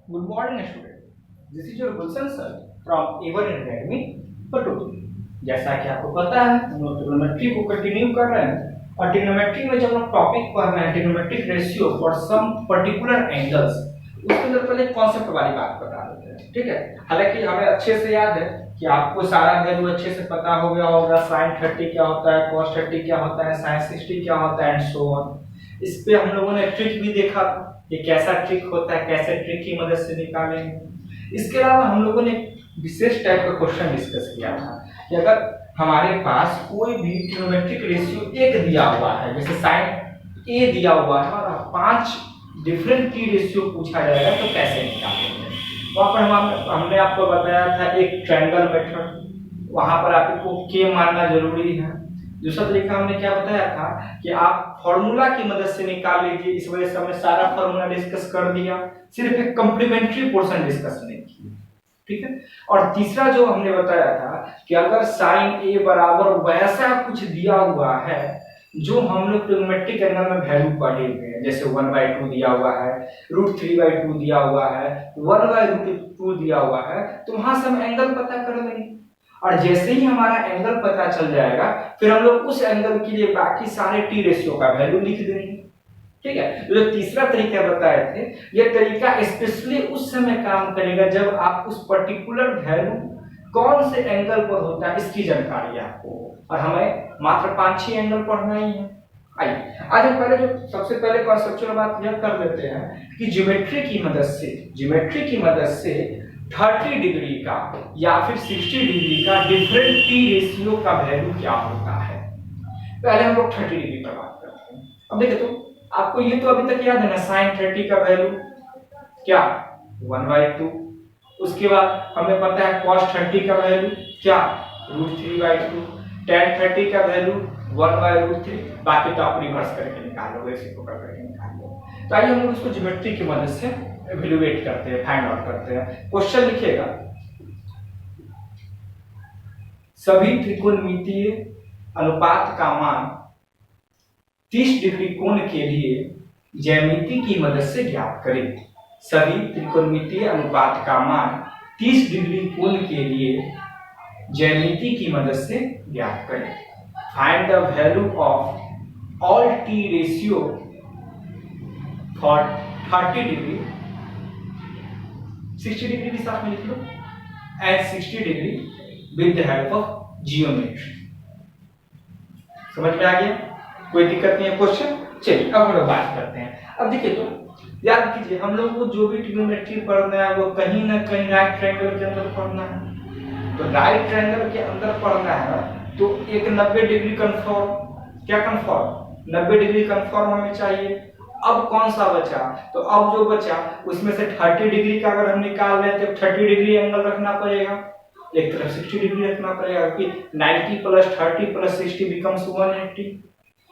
Good morning student. This is your Gulshan sir from A1 Academy Patori. जैसा कि आपको पता है हम लोग ट्रिग्नोमेट्री को कंटिन्यू कर रहे हैं और ट्रिग्नोमेट्री में जब हम टॉपिक पढ़ रहे हैं trigonometric ratio for some particular angles, उसके अंदर पहले कॉन्सेप्ट वाली बात बता देते हैं। ठीक है, हालांकि हमें अच्छे से याद है कि आपको सारा वैल्यू अच्छे से पता हो गया होगा। sin 30 क्या होता है, cos 30 क्या होता है, sin 60 क्या होता है एंड सो ऑन। इस पे हम लोगों ने ट्रिक भी देखा कि कैसा ट्रिक होता है, कैसे ट्रिक की मदद से निकालेंगे। इसके अलावा हम लोगों ने विशेष टाइप का क्वेश्चन डिस्कस किया था कि अगर हमारे पास कोई भी ट्रिग्नोमेट्रिक रेशियो एक दिया हुआ है, जैसे sin a दिया हुआ है और 5 डिफरेंट की रेशियो पूछा जाएगा तो कैसे निकालेंगे। वहां पर हमने आपको बताया था एक ट्रायंगल मेथड, वहां पर आपको k मानना जरूरी है। दूसरा तरीका हमने क्या बताया था कि आप फॉर्मूला की मदद से निकाल लीजिए। इस वजह से हमने सारा फॉर्मूला डिस्कस कर दिया, सिर्फ एक कॉम्प्लीमेंट्री पोर्शन डिस्कस नहीं किया। ठीक है, और तीसरा जो हमने बताया था कि अगर sin a बराबर वैसा कुछ दिया हुआ है जो हम लोग ट्रिग्नोमेट्रिक एंगल में वैल्यू पढ़े हुए हैं, जैसे 1/2 दिया हुआ है, √3/2 दिया हुआ है, 1/√2 दिया हुआ है, तो वहां से हम एंगल पता कर लेंगे। और जैसे ही हमारा एंगल पता चल जाएगा फिर हम लोग उस एंगल के लिए बाकी सारे टी रेशियो का वैल्यू लिख देंगे। ठीक है, तो जो तीसरा तरीका बताए थे, यह तरीका स्पेशली उस समय काम करेगा जब आप उस पर्टिकुलर वैल्यू कौन से एंगल पर होता है इसकी जानकारी आपको, और हमें मात्र 5-6 एंगल पढ़ना ही है। आइए आज हम पहले जो सबसे पहले कॉन्सेप्चुअल बात यह कर लेते हैं कि ज्योमेट्री की मदद से 30 डिग्री का या फिर 60 डिग्री का डिफरेंट टी रेशियो का वैल्यू क्या होता है। पहले हम लोग 30 डिग्री पर बात करते हैं। अब देखिए, तो आपको ये तो अभी तक याद है ना, sin 30 का वैल्यू क्या 1/2। उसके बाद हमें पता है cos 30 का वैल्यू क्या √3/2, tan 30 का वैल्यू 1/√3। बाकी तो आप रिवर्स करके निकाल लोगे, इसी को करके निकाल लो। तो आइए हम लोग इसको ज्योमेट्री की मदद से इवैल्यूएट करते हैं, फाइंड आउट करते हैं। क्वेश्चन लिखिएगा, सभी त्रिकोणमितीय अनुपात का मान 30 डिग्री कोण के लिए ज्यामिति की मदद से ज्ञात करें। सभी त्रिकोणमितीय अनुपात का मान 30 डिग्री कोण के लिए ज्यामिति की मदद से ज्ञात करें। Find the value of all T ratio for 30 degree, 60 degree भी साथ में लिख लो, and 60 degree with the help of geometry. समझ में आ गया? कोई दिक्कत नहीं है क्वेश्चन। चलिए अब हम लोग बात करते हैं। अब देखिए, तो याद कीजिए हम लोग को जो भी ट्रिग्नोमेट्री पढ़ना है वो कहीं ना कहीं राइट ट्रायंगल के अंदर पढ़ना है। तो राइट ट्रायंगल के अंदर पढ़ना है तो एक 90 डिग्री कंफर्म, क्या कंफर्म 90 डिग्री कंफर्म हमें चाहिए। अब कौन सा बचा, तो अब जो बचा उसमें से 30 डिग्री का अगर हम निकाल रहे हैं तो 30 डिग्री एंगल रखना पड़ेगा, एक तरफ 60 डिग्री रखना पड़ेगा कि 90 + 30 + 60 becomes 180।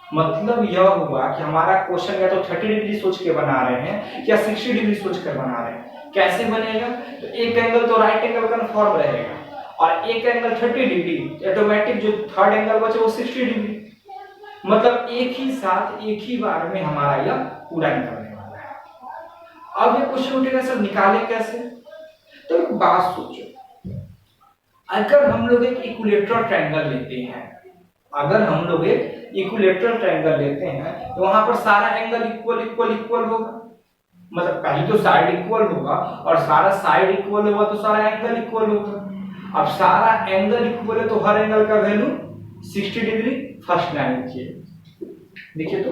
मतलब यह हुआ कि हमारा क्वेश्चन या तो 30 डिग्री सोच के बना रहे हैं या 60 डिग्री सोच कर बना रहे हैं। कैसे बनेगा, तो एक एंगल तो राइट एंगल कंफर्म रहेगा और एक एंगल 30 डिग्री, ऑटोमेटिक जो थर्ड एंगल बचे वो 60 डिग्री। मतलब एक ही साथ एक ही बार में हमारा यह पूरा निकलने वाला है। अब ये क्वेश्चन उठेगा सर निकाले कैसे, तो एक बात सोचो, अगर हम लोग एक इक्विलेटरल ट्रायंगल लेते हैं, तो वहां पर सारा एंगल इक्वल होगा। मतलब पहले तो साइड इक्वल होगा और सारा साइड इक्वल होगा तो सारा एंगल इक्वल होगा। अब सारा एंगल इक्वल है तो हर एंगल का वैल्यू 60 डिग्री फर्स्ट लाइन लिखिए। देखिए, तो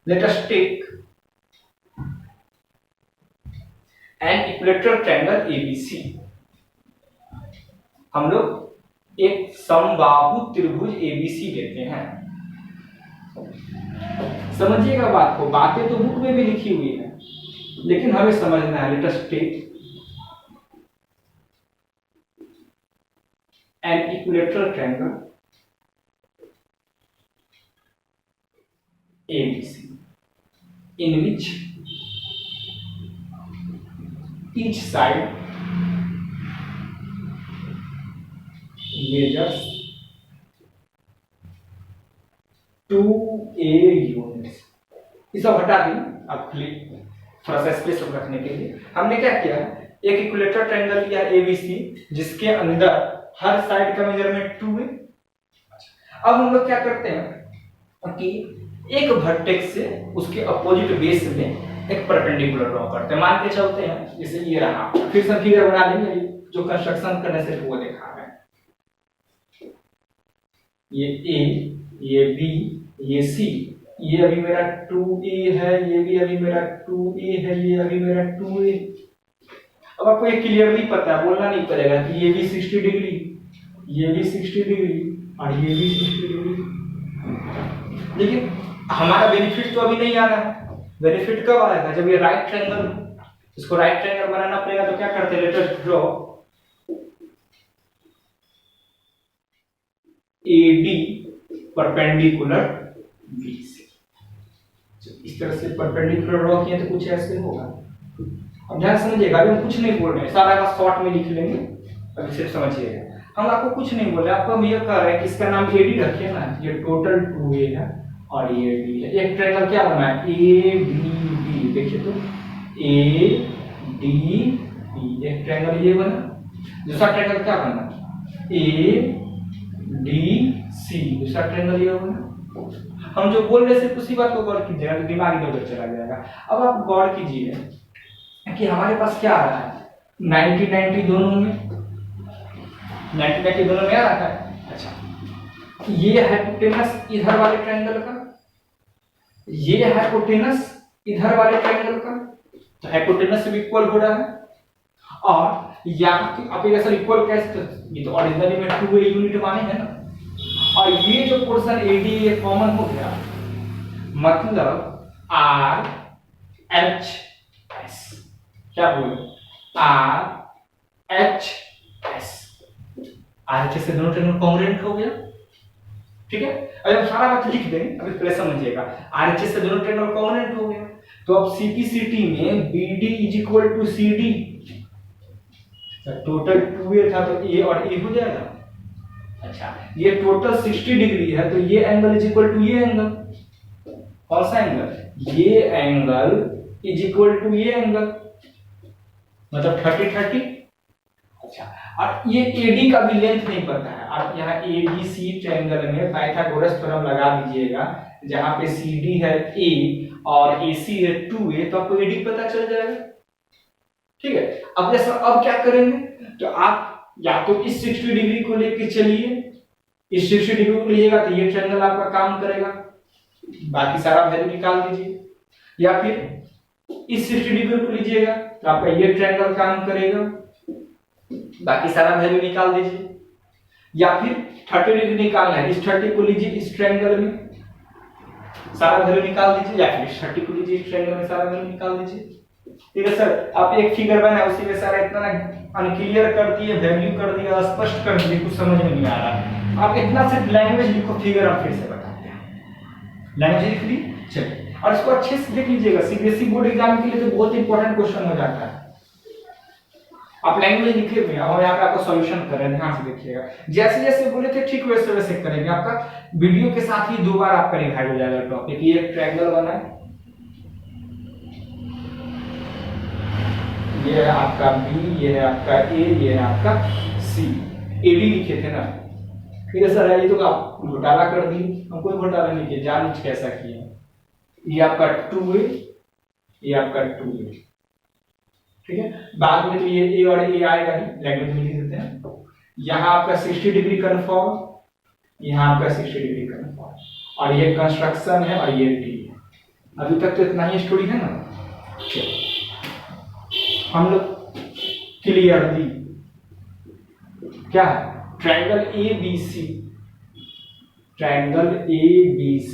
let us take an equilateral triangle ABC. हम लोग एक समबाहु त्रिभुज एबीसी लेते हैं। समझिएगा बात को, बातें तो बुक में भी लिखी हुई है लेकिन हमें समझना है। Let us take an equilateral triangle ABC in which each side measures 2a units। इसे हटा दें, अब क्लिक थोड़ा सा स्पेस रखने के लिए हमने क्या किया, एक इक्विलेटरल ट्रायंगल लिया एबीसी जिसके अंदर हर साइड का मेजरमेंट 2 है। अब हम लोग क्या करते हैं कि एक वर्टेक्स से उसके अपोजिट बेस में एक परपेंडिकुलर ड्रॉ करते हैं, मान के चलते हैं जैसे ये रहा, फिर से फिगर बना लेंगे जो कंस्ट्रक्शन करने से वो देखा है, ये ए, ये बी, ये सी, ये अभी मेरा 2a है, ये भी अभी मेरा 2a है, ये अभी मेरा 2a। अब आपको ये क्लियरली पता है, बोलना नहीं पड़ेगा कि ये भी 60 डिग्री, ये भी 60 डिग्री और ये भी 60 डिग्री। लेकिन हमारा बेनिफिट तो अभी नहीं आ रहा है, बेनिफिट कब आएगा, जब ये राइट ट्रायंगल, इसको राइट ट्रायंगल बनाना पड़ेगा। तो क्या करते हैं, let us draw AD perpendicular BC। इस तरह से परपेंडिकुलर ड्रॉ किया तो कुछ ऐसे होगा। अब ध्यान समझिएगा, अभी हम कुछ नहीं बोल रहे हैं, सारा का शॉर्ट में लिख लेंगे, अभी सिर्फ समझिएगा। हम आपको कुछ नहीं बोल रहे, आपको हम ये कह रहे हैं कि इसका नाम AD रखिए ना, ये टोटल 2a है और ये D है। एक ट्रायंगल क्या बना है, ADB, देखिए तो ADB, एक ट्रायंगल ये बना। दूसरा ट्रायंगल क्या बना, ADC, दूसरा ट्रायंगल ये बना। हम जो बोल रहे सिर्फ उसी बात को गौर कीजिएगा तो दिमाग इधर उधर चला जाएगा। अब आप गौर कीजिए कि हमारे पास क्या आ रहा है, 90-90 दोनों में, 90-90 दोनों में आ रहा है। अच्छा, ये हाइपोटेनस इधर वाले ट्रायंगल का, ये हाइपोटेनस इधर वाले ट्रायंगल का, तो हाइपोटेनस से इक्वल हो रहा है। और या आप ये सर इक्वल कैसे, ये तो ओरिजिनली में 2a यूनिट माने है ना, और ये जो पोर्शन AD ये कॉमन हो गया, मतलब RHS, क्या बोले, RHS, RHS से दोनों ट्रायंगल कॉन्ग्रुएंट हो गया। ठीक है, अगर हम सारा बात लिख दें, अभी पहले समझिएगा, RHS से दोनों ट्रायंगल कॉन्ग्रुएंट हो गया। तो अब CPCT में BD = CD, टोटल 2a था तो a और a हो जाएगा। अच्छा, ये टोटल 60 डिग्री है तो ये एंगल = ये एंगल, कौन सा एंगल, ये एंगल = ये एंगल, मतलब 30-30। अच्छा, और ये AD का भी लेंथ नहीं पता है, आप यहाँ ABC ट्रायंगल में पाइथागोरस थ्योरम लगा दीजिएगा, जहां पे CD है a और AC है 2a, तो आपको AD पता चल जाएगा। ठीक है, अब जैसा अब क्या करेंगे, तो आप या तो इस 60 डिग्री को लेके चलिए, इस 60 डिग्री को लीजिएगा तो ये ट्रायंगल आपका काम करेगा, बाकी सारा वैल्यू निकाल दीजिए, या फिर इस 60 डिग्री को लीजिएगा तो आपका ये ट्रायंगल काम करेगा, बाकी सारा वैल्यू निकाल दीजिए, या फिर 30 डिग्री निकालना है, इस 30 को लीजिए इस ट्रायंगल में सारा वैल्यू निकाल दीजिए, या फिर इस 30 को लीजिए इस ट्रायंगल में सारा वैल्यू निकाल दीजिए। ठीक है सर, आप एक फिगर बनाए उसी में सारा इतना अनक्लियर कर दिए, वैल्यू कर दिया, स्पष्ट कर दिए, कुछ समझ में नहीं आ रहा। आप इतना सिर्फ लैंग्वेज लिखो, फिगर आप फिर से बताते हैं, लैंग्वेज लिख ली, चलिए, और इसको अच्छे से देख लीजिएगा, सीबीएसई बोर्ड एग्जाम के लिए तो बहुत इंपॉर्टेंट क्वेश्चन हो जाता है। आप लैंग्वेज लिखे हुए हैं और यहाँ पे आपका सॉल्यूशन कर रहे हैं, ध्यान से देखिएगा, जैसे जैसे बोले थे ठीक वैसे वैसे करेंगे। आपका वीडियो के साथ ही 2 बार आपका रिवाइज हो जाएगा टॉपिक। ये एक ट्रायंगल बना है, ये है आपका B, ये है आपका A, ये है आपका C, AD लिखे थे ना। ठीक है सर, ये तो आप घोटाला कर दिए, हम कोई घोटाला नहीं किया, जानबूझ कैसा किया। ये आपका 2a, ये आपका 2a, ठीक है, बाद में तो ये A और A आएगा ही, लैंग्वेज में लिख देते हैं। यहाँ आपका 60 डिग्री कन्फर्म, यहाँ आपका 60 डिग्री कन्फर्म, और ये कंस्ट्रक्शन है और ये D है। अभी तक तो इतना ही स्टोरी है ना, हम लोग क्लियरली क्या है, triangle ABC, triangle ABC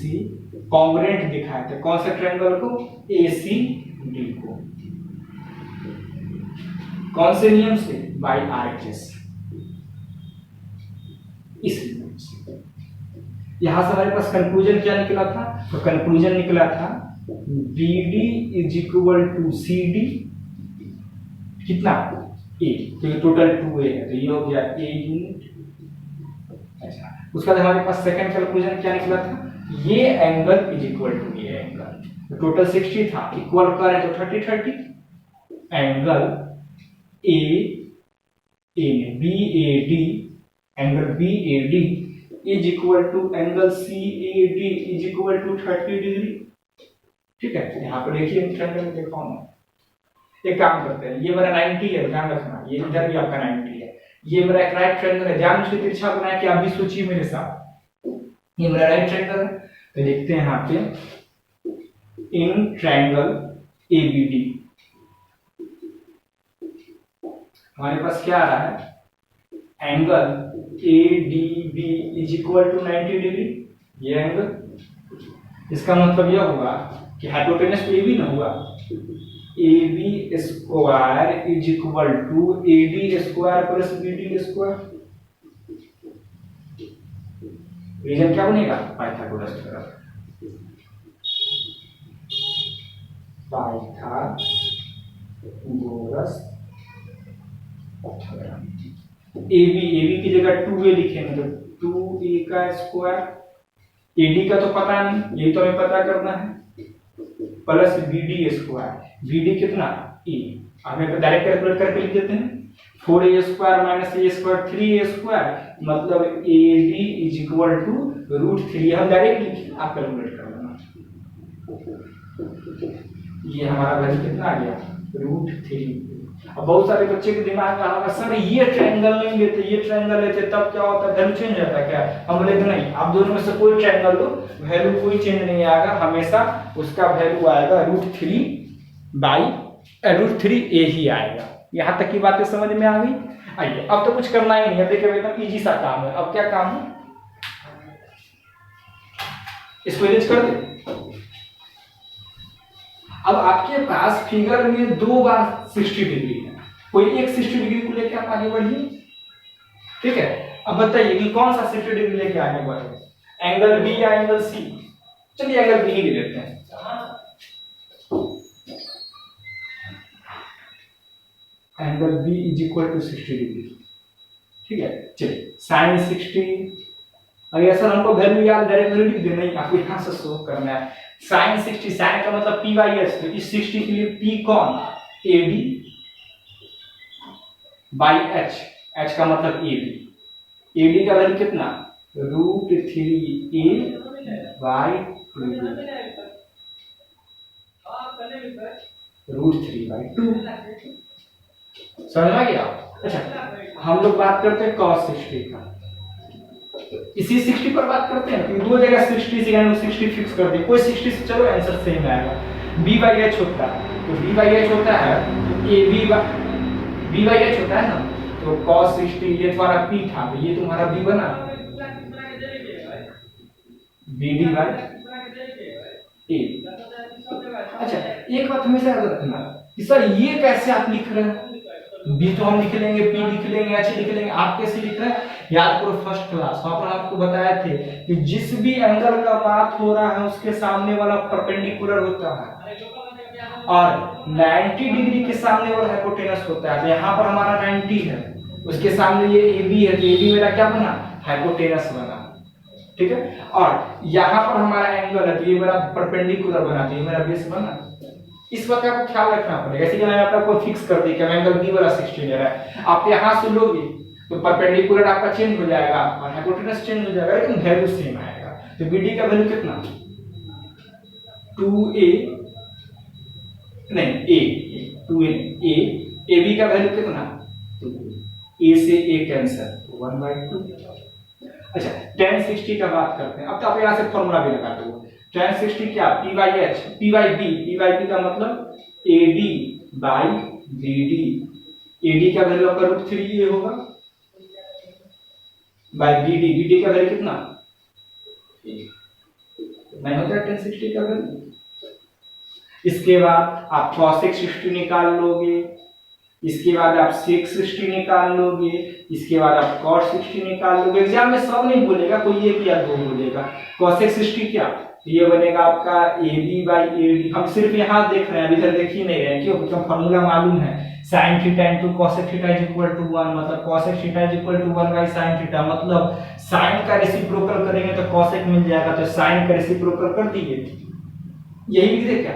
congruent दिखाए थे, कौन से ट्रायंगल को, ACD को, कौन से नियम से, बाय RHS, इस नियम से। यहां से हमारे पास कंक्लूजन क्या निकला था, तो कंक्लूजन निकला था BD = CD, कितना, A, क्योंकि टोटल 2a है तो ये हो गया A यूनिट। अच्छा, उसके बाद हमारे पास सेकंड कंक्लूजन क्या निकला था, ये एंगल = ये एंगल, तो टोटल 60 था, इक्वल करें तो 30 30, angle A B A D, angle B A D is equal to angle C A D is equal to 30 degree. ठीक है, यहाँ पर देखिए ट्रायंगल में देखा हूं। एक काम करते हैं, ये मेरा 90 है, ध्यान रखना, ये इधर भी आपका 90 है, ये मेरा एक राइट ट्रायंगल है, ध्यान से तिरछा बनाया कि आप भी सोचिए मेरे साथ, ये मेरा राइट ट्रायंगल है। तो देखते हैं यहाँ पे इन ट्रायंगल एबीडी हमारे पास क्या आ रहा है, angle A D B is equal to 90 degree, ये एंगल, इसका मतलब यह हुआ कि हाइपोटेनस ए बी ना हुआ, A B square is equal to A D square plus B D square. Reason क्या बनेगा, Pythagoras theorem, Pythagoras theorem. A B की जगह 2a लिखेंगे तो 2a का स्क्वायर, AD का तो पता नहीं, यही तो हमें पता करना है, प्लस BD स्क्वायर, BD कितना a, हमें डायरेक्ट कैलकुलेट करके लिख देते हैं, 4a square minus a square 3a square, मतलब AD इज इक्वल टू √3, हम डायरेक्ट लिखिए, आप कैलकुलेट कर लेना। ये हमारा वैल्यू कितना आ गया, √3। अब बहुत सारे बच्चे के दिमाग में आएगा सर ये ट्रायंगल नहीं लेते, ये ट्रायंगल लेते तब क्या होता है, वैल्यू चेंज हो जाता है क्या? हम बोले नहीं, आप दोनों में से कोई ट्रायंगल लो, वैल्यू कोई चेंज नहीं आएगा, हमेशा उसका वैल्यू आएगा √3 ही आएगा। यहाँ तक की बातें समझ में आ गई? आइए, अब तो कुछ करना ही नहीं है, देखिए एकदम इजी सा काम है। अब क्या काम है, इसको इरेज कर दे। अब आपके पास फिगर में 2 बार 60 डिग्री है, कोई एक 60 डिग्री को लेकर आप आगे बढ़िए। ठीक है, अब बताइए कि कौन सा 60 डिग्री लेके आगे बढ़े, एंगल बी या एंगल सी? चलिए एंगल बी ही ले लेते हैं। Angle B is equal to 60 degree. ठीक है, चलिए साइन 60, अगर सर हमको वैल्यू याद, डायरेक्ट वैल्यू लिख देना, नहीं आपको यहां से शो करना है। साइन 60, साइन का मतलब पी बाई एस, तो इस 60 के लिए पी कौन, A D by H, H का मतलब ए डी, ए डी का वैल्यू कितना, √3a बाई √3/2, समझ में गया? अच्छा, हम लोग बात करते हैं cos 60 का, इसी 60 पर बात करते हैं, तो दो जगह 60 से यानी 60 फिक्स कर दे, कोई 60 से, चलो आंसर सेम आएगा। b/h होता है, तो b/h होता है b/h होता है ना, तो cos 60 ये तुम्हारा p था, तो ये तुम्हारा b बना, bd/a। अच्छा, एक बात हमेशा याद रखना कि सर ये कैसे आप लिख रहे हैं, बी तो हम लिख लेंगे, पी लिख लेंगे, एच लिख लेंगे, आप कैसे लिख रहे हैं? याद करो फर्स्ट क्लास वहां पर आपको बताए थे कि जिस भी एंगल का बात हो रहा है उसके सामने वाला परपेंडिकुलर होता है और 90 डिग्री के सामने वाला हाइपोटेनस होता है। तो यहाँ पर हमारा 90 है, उसके सामने ये AB है, तो AB मेरा क्या बना, हाइपोटेनस बना। ठीक है, और यहाँ पर हमारा एंगल है, तो ये मेरा परपेंडिकुलर बना, तो ये मेरा बेस बना। इस बात का आपको ख्याल रखना पड़ेगा, ऐसे मैंने आपको फिक्स कर दी कि एंगल बी वाला 60 ले रहा है, आप यहाँ से लोगे तो परपेंडिकुलर आपका चेंज हो जाएगा और हाइपोटेनस चेंज हो जाएगा, लेकिन वैल्यू सेम आएगा। तो BD का वैल्यू कितना, 2a नहीं a 2a, AB का वैल्यू कितना, a से a कैंसिल, 1/2। अच्छा, tan 60 का बात करते हैं। अब तो आप यहाँ से फॉर्मूला भी लगा दो, tan 60 क्या, p/h, p/b का मतलब AD बाई BD, AD का वैल्यू आपका √3a होगा बाई BD का वैल्यू कितना, नहीं होता है tan 60 का वैल्यू। इसके बाद आप cos 60 निकाल लोगे, इसके बाद आप sec 60 निकाल लोगे, इसके बाद आप cot 60 निकाल लोगे। एग्जाम में सब नहीं बोलेगा, कोई एक या दो बोलेगा। cos 60 क्या, ये बनेगा आपका AB/AD, हम सिर्फ यहाँ देख रहे हैं, इधर देख ही नहीं रहे हैं, क्यों, क्योंकि फॉर्मूला मालूम है, sin θ * cos θ = 1, मतलब cos θ = 1/sin θ, मतलब sin का रेसिप्रोकल करेंगे तो cos मिल जाएगा, तो sin का रेसिप्रोकल कर दिए, यही लिख दे क्या?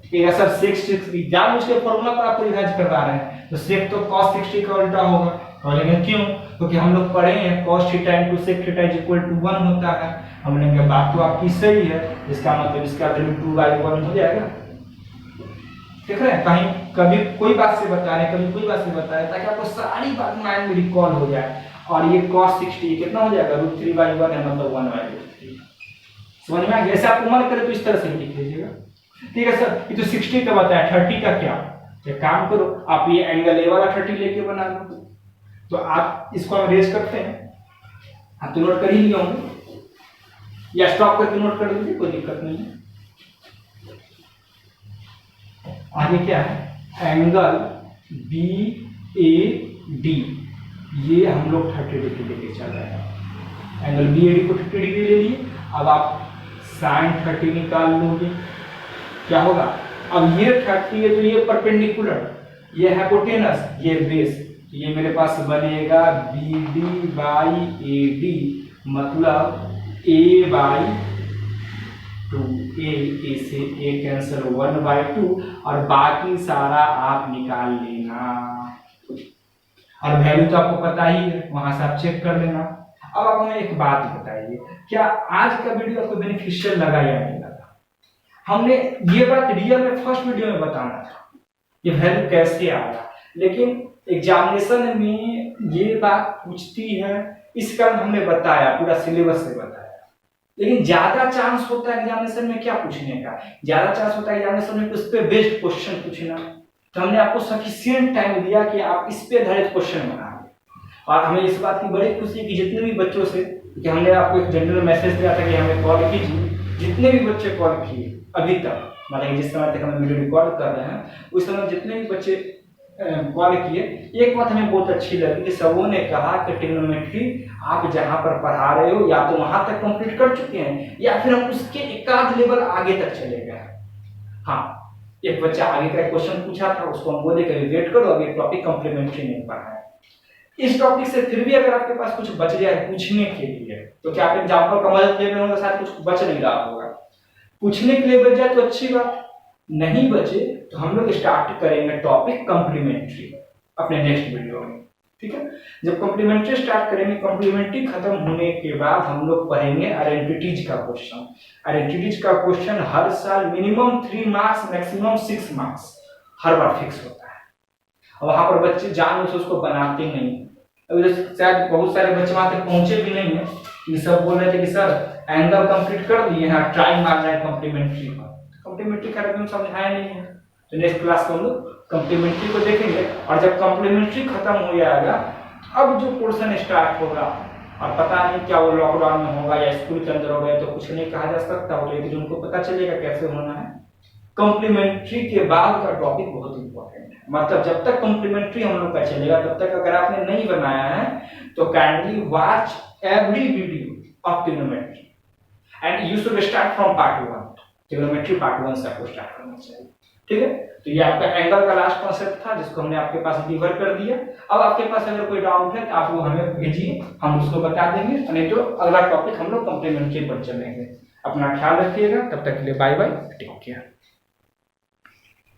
ठीक है सर, sec 60 जान उसके फॉर्मूला पर आपको रिवाइज करवा रहे हैं, तो sec तो cos 60 का उल्टा होगा। और लेकिन क्यों? क्योंकि हम लोग पढ़े हैं cos theta into sec theta is equal to 1 होता है। हमने कहा बात तो आपकी सही है, इसका मतलब इसका वैल्यू 2/1 हो जाएगा। देख रहे हैं, कहीं कभी कोई बात से बता रहे हैं, कभी कोई बात से बता रहे हैं, ताकि आपको सारी बात माइंड में रिकॉल हो जाए। और ये cos 60 कितना हो जाएगा? √3/1 है, मतलब 1/√3। समझ में आ गया? ऐसे आपको मन करे तो इस तरह से लिख लीजिएगा। ठीक है सर, ये तो 60 का बताया, 30 का क्या? एक काम करो, आप ये एंगल ए वाला 30 लेके बना लो। तो आप इसको हम रेज करते हैं, आप तो नोट कर ही लिए होंगे, या स्टॉप करके नोट कर लीजिए, कोई दिक्कत नहीं है। आगे क्या है? एंगल बी ए डी, ये हम लोग 30 डिग्री लेके चल रहे हैं। एंगल बी ए डी को 30 डिग्री ले लिए। अब आप sin 30 निकाल लोगे, क्या होगा? अब ये 30 है तो ये परपेंडिकुलर, ये हाइपोटेनस, ये बेस, तो ये मेरे पास बनेगा BD बाई AD, मतलब A/2, A से A कैंसिल 1/2, और बाकी सारा आप निकाल लेना। और वैल्यू तो आपको पता ही है, वहां से आप चेक कर लेना। अब आप हमें एक बात बताइए, क्या आज का वीडियो आपको बेनिफिशियल लगा या नहीं लगा? हमने ये बात रियल में फर्स्ट वीडियो में बताना था, ये वैल्यू कैसे आया, लेकिन एग्जामिनेशन में ये बात पूछती है, इस कारण हमने बताया, पूरा सिलेबस से बताया। लेकिन ज्यादा चांस होता है एग्जामिनेशन में क्या पूछने का? ज्यादा चांस होता है एग्जामिनेशन में उस पे बेस्ड क्वेश्चन पूछना। तो हमने आपको सफिशिएंट टाइम दिया कि आप इस पे आधारित क्वेश्चन बनाएं। और हमें इस बात की बड़ी खुशी है कि जितने भी बच्चों से, कि हमने आपको एक जनरल मैसेज दिया था कि हमें कॉल कीजिए, जितने भी बच्चे कॉल किए अभी तक, मतलब जिस समय तक हम वीडियो रिकॉर्ड कर रहे हैं, उस समय जितने भी बच्चे कॉल किए, एक बात हमें बहुत अच्छी लगी कि सबों ने कहा कि ट्रिग्नोमेट्री आप जहां पर पढ़ा रहे हो या तो वहां तक कंप्लीट कर चुके हैं, या फिर हम उसके एक आध लेवल आगे तक चले गए। हाँ, एक बच्चा आगे का क्वेश्चन पूछा था, उसको हम बोले कि वेट करो, अभी टॉपिक कंप्लीमेंट्री नहीं पढ़ा है। इस टॉपिक से फिर भी अगर आपके पास कुछ बच जाए पूछने के लिए, तो क्या आप एग्जाम्पल का मदद ले रहे होंगे, शायद कुछ बच नहीं रहा होगा, पूछने के लिए बच जाए तो अच्छी बात, नहीं बचे तो हम लोग स्टार्ट करेंगे टॉपिक कंप्लीमेंट्री अपने नेक्स्ट वीडियो में। ठीक है, जब कंप्लीमेंट्री स्टार्ट करेंगे, कंप्लीमेंट्री खत्म होने के बाद हम लोग पढ़ेंगे आइडेंटिटीज का क्वेश्चन। आइडेंटिटीज का क्वेश्चन हर साल मिनिमम 3 मार्क्स, मैक्सिमम 6 मार्क्स हर बार फिक्स होता है, और वहां पर बच्चे जान से उसको बनाते नहीं। अभी शायद बहुत सारे बच्चे वहां तक पहुंचे भी नहीं है, ये सब बोल रहे थे कि सर एंगल कंप्लीट कर दिए हैं, ट्राई मार रहे हैं कंप्लीमेंट्री का। कंप्लीमेंट्री का हम समझाया नहीं है, तो नेक्स्ट क्लास में हम लोग कंप्लीमेंट्री को देखेंगे। और जब कंप्लीमेंट्री खत्म हो जाएगा, अब जो पोर्शन स्टार्ट होगा, और पता नहीं क्या वो लॉकडाउन में होगा या स्कूल के अंदर होगा, तो कुछ नहीं कहा जा सकता, वो तो उनको पता चलेगा कैसे होना है। कंप्लीमेंट्री के बाद का टॉपिक बहुत इंपॉर्टेंट है, मतलब जब तक कंप्लीमेंट्री हम लोग का चलेगा तब तक अगर आपने नहीं बनाया है तो kindly watch every video of trigonometry and you should start from part 1। Trigonometry part 1 से आपको स्टार्ट करना चाहिए। ठीक है, तो ये आपका एंगल का लास्ट कॉन्सेप्ट था, जिसको हमने आपके पास डिलीवर कर दिया। अब आपके पास अगर कोई डाउट है तो आप वो हमें भेजिए, हम उसको बता देंगे, नहीं तो अगला टॉपिक हम लोग कंप्लीमेंट्री पर चलेंगे। अपना ख्याल रखिएगा, तब तक के लिए बाय बाय, टेक केयर।